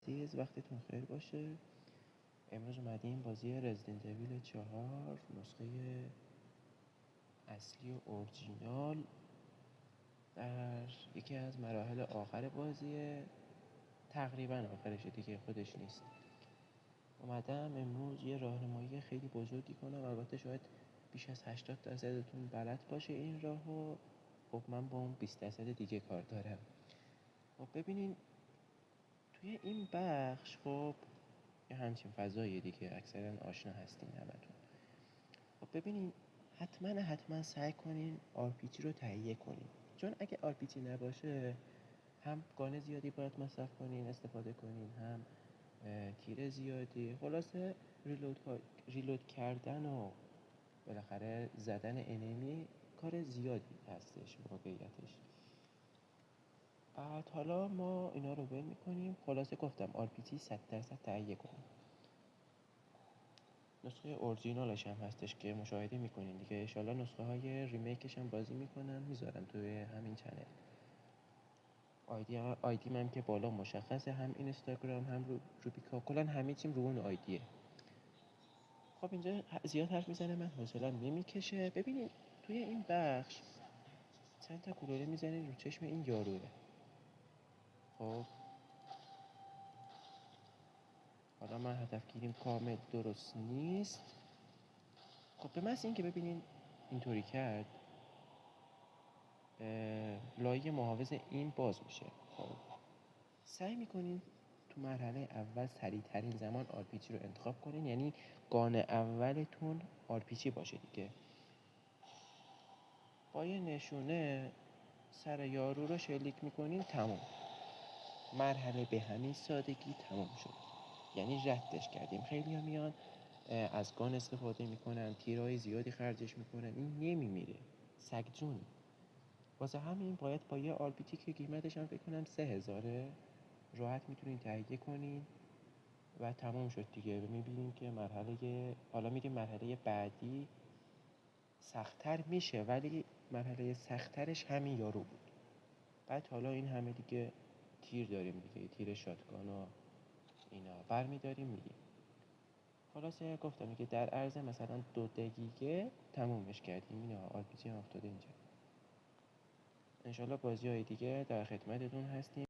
عزیز، وقتتون خیر باشه. امروز اومدیم بازی رزیدنت اویل 4 نسخه اصلی و اورجینال در یکی از مراحل آخر بازی، تقریبا آخرشه دیگه، خودش نیست. اومدم امروز یه راهنمایی خیلی بزرگی کنم. البته شاید بیش از 80%تون بلد باشه این راهو. خب من با اون 20% دیگه کار دارم. خب ببینین توی این بخش خب یه همچین فضایی دیگه، اکثرا آشنا هستین همتون. خب ببینین حتما سعی کنین RPG رو تهیه کنین، چون اگه RPG نباشه هم گان زیادی باید مصرف کنین استفاده کنین، هم تیر زیادی، خلاصه ریلود کردن و بالاخره زدن انمی کار زیادی هستش واقعیتش. بعد حالا ما اینا رو ول میکنیم. خلاصه گفتم RPG 100% تهیه کنیم. نسخه اورجینالش هم هستش که مشاهده میکنین دیگه. انشالله نسخه های ریمیکش هم بازی میکنم، میذارم توی همین چنل. آیدی من که بالا مشخصه، هم اینستاگرام هم روبیکا، کلا همه چیم رو اون آیدیه. خب اینجا زیاد حرف میزنه، من حوصله‌ام نمیکشه. ببینین توی این بخش چند تا گلوله میزنین رو چشم این یاروه. خب حالا من هدفگیریم کامل درست نیست. خب به محض اینکه ببینین اینطوری کرد، لایه محافظ این باز میشه. خب سعی میکنین تو مرحله اول سریع ترین زمان RPG رو انتخاب کنین، یعنی گان اولتون RPG باشه دیگه. با یه نشونه سر یارو رو شلیک میکنین، تموم. مرحله به همین سادگی تموم شد، یعنی ردش کردیم. خیلی ها میان از گان استفاده میکنن، تیرهای زیادی خرجش میکنن، این نمیمیره، سگجونی. واسه همین باید با یه RPG که قیمتش هم فکر کنم 3000 راحت میتونین تهیه کنین و تموم شد دیگه. میبینیم که حالا میریم مرحله بعدی، سخت‌تر میشه، ولی مرحله سخت‌ترش همین یارو بود. بعد حالا این همه دیگه تیر داریم دیگه، تیر شاتگان و اینا برمیداریم میگیم. خلاصه گفتم دیگه در عرض مثلا 2 دقیقه تمومش کردیم. اینا RPG هم افتاده اینجا. انشالله بازی های دیگه در خدمتتون هستیم.